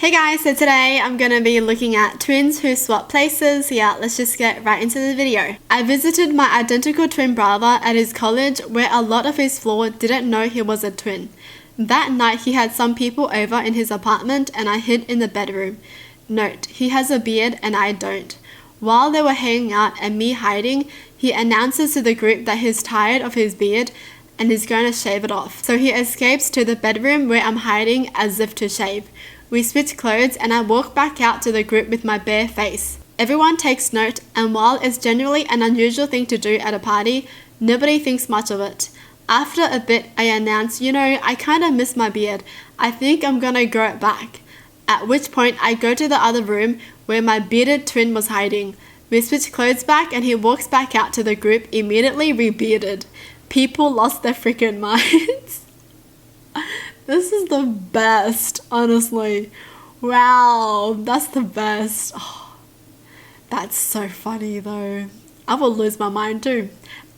Hey guys, so today I'm going to be looking at twins who swap places. Yeah, let's just get right into the video. I visited my identical twin brother at his college where a lot of his floor didn't know he was a twin. That night he had some people over in his apartment and I hid in the bedroom. Note, he has a beard and I don't. While they were hanging out and me hiding, he announces to the group that he's tired of his beard and he's going to shave it off. So he escapes to the bedroom where I'm hiding as if to shave. We switch clothes and I walk back out to the group with my bare face. Everyone takes note, and while it's generally an unusual thing to do at a party, nobody thinks much of it. After a bit, I announce, I kinda miss my beard. I think I'm gonna grow it back. At which point, I go to the other room where my bearded twin was hiding. We switch clothes back and he walks back out to the group immediately re-bearded. People lost their freaking minds. This is the best, honestly. Wow, that's the best. Oh, that's so funny though. I would lose my mind too.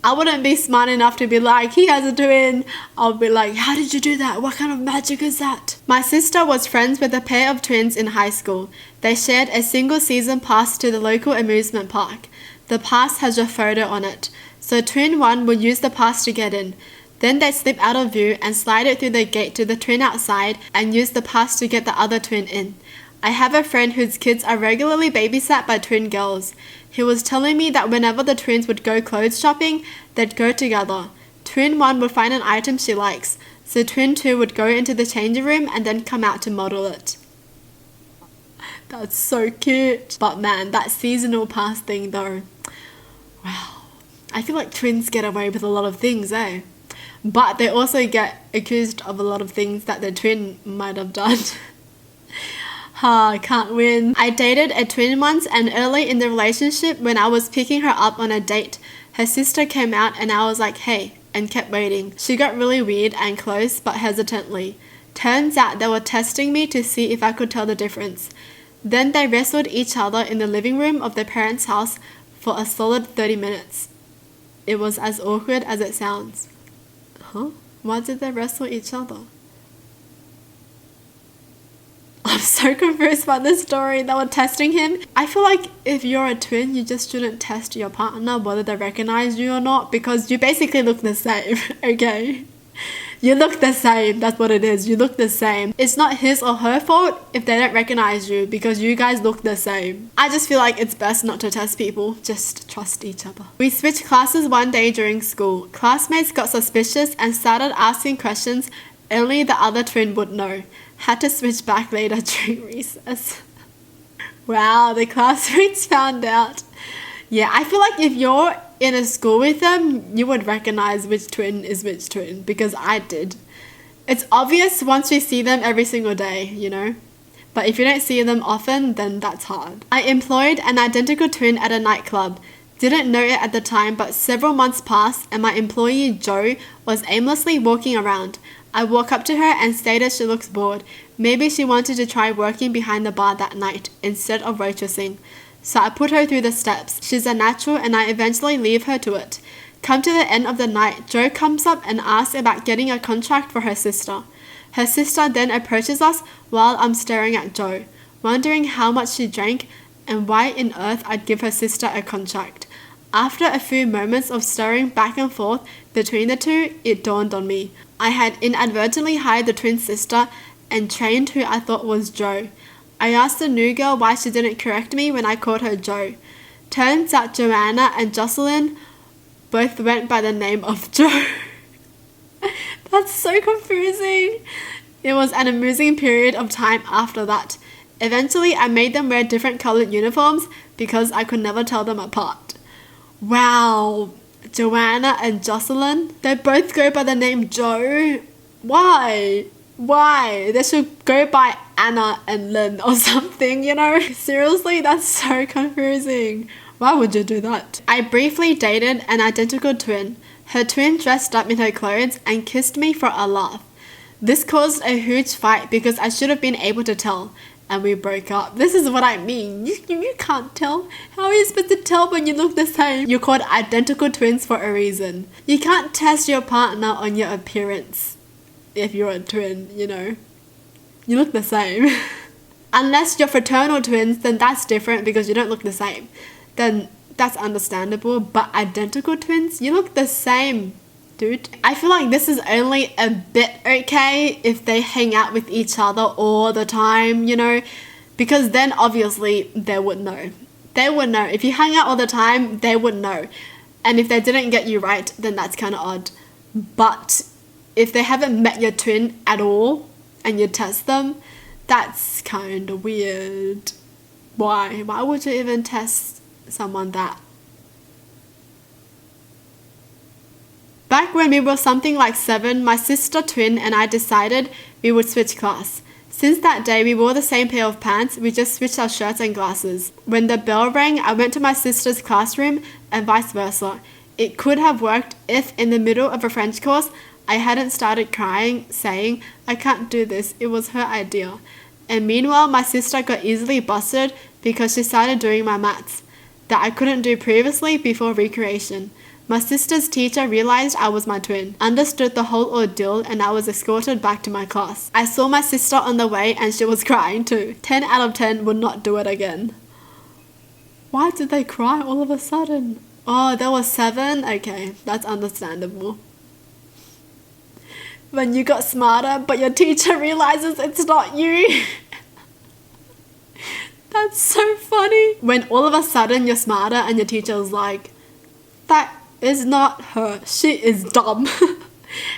I wouldn't be smart enough to be like, he has a twin. I'll be like, how did you do that? What kind of magic is that? My sister was friends with a pair of twins in high school. They shared a single season pass to the local amusement park. The pass has your photo on it. So twin one would use the pass to get in. Then they slip out of view and slide it through the gate to the twin outside and use the pass to get the other twin in. I have a friend whose kids are regularly babysat by twin girls. He was telling me that whenever the twins would go clothes shopping, they'd go together. Twin 1 would find an item she likes, so twin 2 would go into the changing room and then come out to model it. That's so cute. But man, that seasonal pass thing though. Wow. I feel like twins get away with a lot of things, eh? But they also get accused of a lot of things that their twin might have done. I can't win. I dated a twin once, and early in the relationship when I was picking her up on a date, her sister came out and I was like, hey, and kept waiting. She got really weird and close, but hesitantly. Turns out they were testing me to see if I could tell the difference. Then they wrestled each other in the living room of their parents' house for a solid 30 minutes. It was as awkward as it sounds. Huh? Why did they wrestle each other? I'm so confused about this story. They were testing him. I feel like if you're a twin, you just shouldn't test your partner whether they recognize you or not, because you basically look the same, okay? You look the same, that's what it is. You look the same. It's not his or her fault if they don't recognize you because you guys look the same. I just feel like it's best not to test people. Just trust each other. We switched classes one day during school. Classmates got suspicious and started asking questions only the other twin would know. Had to switch back later during recess. Wow, the classmates found out. Yeah, I feel like if you're in a school with them, you would recognize which twin is which twin, because I did. It's obvious once we see them every single day, But if you don't see them often, then that's hard. I employed an identical twin at a nightclub. Didn't know it at the time, but several months passed and my employee Jo was aimlessly walking around. I walk up to her and stated she looks bored. Maybe she wanted to try working behind the bar that night instead of waitressing. So I put her through the steps. She's a natural and I eventually leave her to it. Come to the end of the night, Jo comes up and asks about getting a contract for her sister. Her sister then approaches us while I'm staring at Jo, wondering how much she drank and why on earth I'd give her sister a contract. After a few moments of staring back and forth between the two, it dawned on me. I had inadvertently hired the twin sister and trained who I thought was Jo. I asked the new girl why she didn't correct me when I called her Jo. Turns out Joanna and Jocelyn both went by the name of Jo. That's so confusing. It was an amusing period of time after that. Eventually, I made them wear different colored uniforms because I could never tell them apart. Wow, Joanna and Jocelyn, they both go by the name Jo. Why? They should go by Anna and Lynn or something, Seriously, that's so confusing. Why would you do that? I briefly dated an identical twin. Her twin dressed up in her clothes and kissed me for a laugh. This caused a huge fight because I should have been able to tell, and we broke up. This is what I mean. You can't tell. How are you supposed to tell when you look the same? You're called identical twins for a reason. You can't test your partner on your appearance if you're a twin, You look the same. Unless you're fraternal twins, then that's different because you don't look the same. Then that's understandable. But identical twins, you look the same, dude. I feel like this is only a bit okay if they hang out with each other all the time, you know, because then obviously they would know. They would know. If you hang out all the time, they would know. And if they didn't get you right, then that's kind of odd. But if they haven't met your twin at all and you test them, that's kind of weird. Why? Why would you even test someone that? Back when we were something like 7, my sister twin and I decided we would switch class. Since that day, we wore the same pair of pants, we just switched our shirts and glasses. When the bell rang, I went to my sister's classroom and vice versa. It could have worked if, in the middle of a French course, I hadn't started crying, saying, "I can't do this, it was her idea." And meanwhile, my sister got easily busted because she started doing my maths that I couldn't do previously before recreation. My sister's teacher realized I was my twin, understood the whole ordeal, and I was escorted back to my class. I saw my sister on the way and she was crying too. 10 out of 10 would not do it again. Why did they cry all of a sudden? Oh, there was 7? Okay, that's understandable. When you got smarter, but your teacher realizes it's not you. That's so funny. When all of a sudden you're smarter and your teacher is like, "That is not her. She is dumb."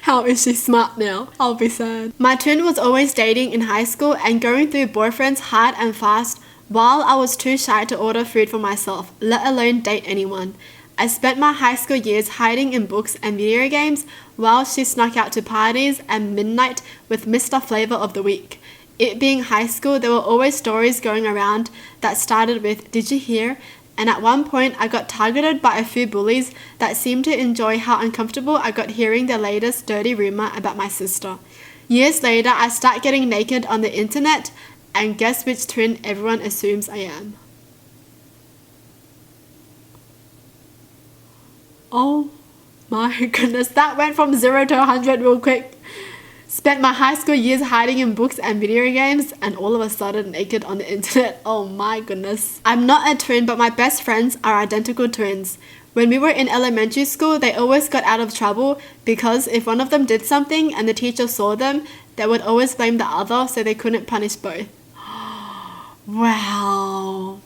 How is she smart now? I'll be sad. My twin was always dating in high school and going through boyfriends hard and fast while I was too shy to order food for myself, let alone date anyone. I spent my high school years hiding in books and video games while she snuck out to parties and midnight with Mr. Flavor of the Week. It being high school, there were always stories going around that started with, "Did you hear?" And at one point, I got targeted by a few bullies that seemed to enjoy how uncomfortable I got hearing the latest dirty rumor about my sister. Years later, I start getting naked on the internet, and guess which twin everyone assumes I am? Oh my goodness, that went from 0 to 100 real quick. Spent my high school years hiding in books and video games and all of a sudden naked on the internet. Oh my goodness. I'm not a twin, but my best friends are identical twins. When we were in elementary school, they always got out of trouble because if one of them did something and the teacher saw them, they would always blame the other so they couldn't punish both. Wow.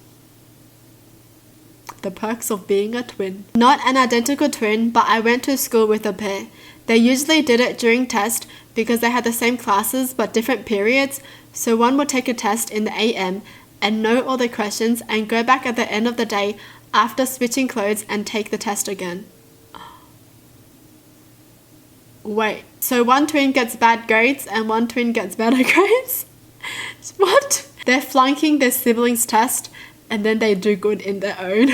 The perks of being a twin. Not an identical twin, but I went to school with a pair. They usually did it during test because they had the same classes but different periods, so one would take a test in the AM and know all the questions and go back at the end of the day after switching clothes and take the test again. Wait, so one twin gets bad grades and one twin gets better grades? What? They're flunking their siblings' test and then they do good in their own.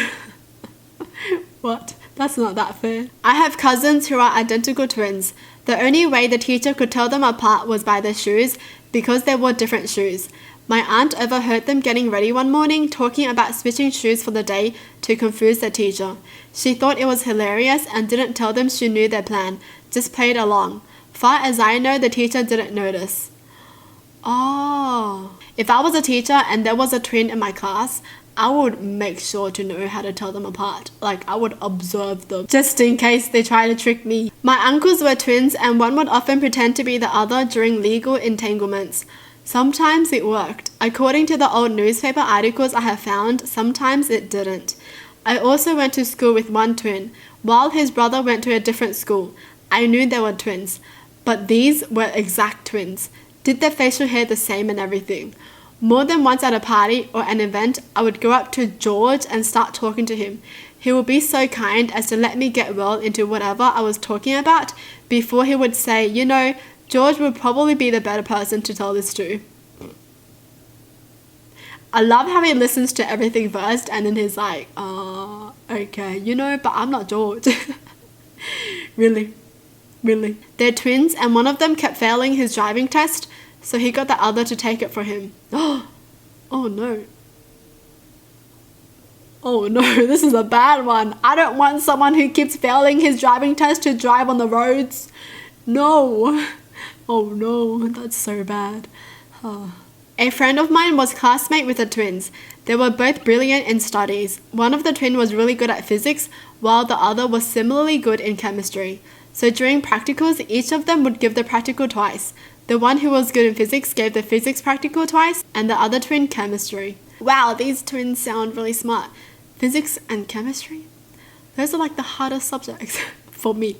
What? That's not that fair. I have cousins who are identical twins. The only way the teacher could tell them apart was by their shoes because they wore different shoes. My aunt overheard them getting ready one morning talking about switching shoes for the day to confuse the teacher. She thought it was hilarious and didn't tell them she knew their plan, just played along. Far as I know, the teacher didn't notice. Oh. If I was a teacher and there was a twin in my class, I would make sure to know how to tell them apart. Like, I would observe them just in case they try to trick me. My uncles were twins and one would often pretend to be the other during legal entanglements. Sometimes it worked. According to the old newspaper articles I have found, sometimes it didn't. I also went to school with one twin, while his brother went to a different school. I knew they were twins, but these were exact twins. Did their facial hair the same and everything. More than once at a party or an event, I would go up to George and start talking to him. He would be so kind as to let me get well into whatever I was talking about before he would say, "You know, George would probably be the better person to tell this to." I love how he listens to everything first and then he's like, okay, you know, but I'm not George. Really? They're twins and one of them kept failing his driving test, so he got the other to take it for him. Oh no. Oh no, this is a bad one. I don't want someone who keeps failing his driving test to drive on the roads. No. Oh no, that's so bad. A friend of mine was classmate with the twins. They were both brilliant in studies. One of the twins was really good at physics, while the other was similarly good in chemistry. So during practicals, each of them would give the practical twice. The one who was good in physics gave the physics practical twice, and the other twin chemistry. Wow, these twins sound really smart. Physics and chemistry? Those are like the hardest subjects for me.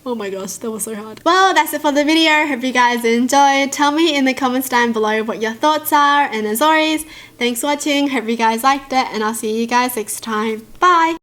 Oh my gosh, that was so hard. Well, that's it for the video. Hope you guys enjoyed. Tell me in the comments down below what your thoughts are. And as always, thanks for watching. Hope you guys liked it. And I'll see you guys next time. Bye!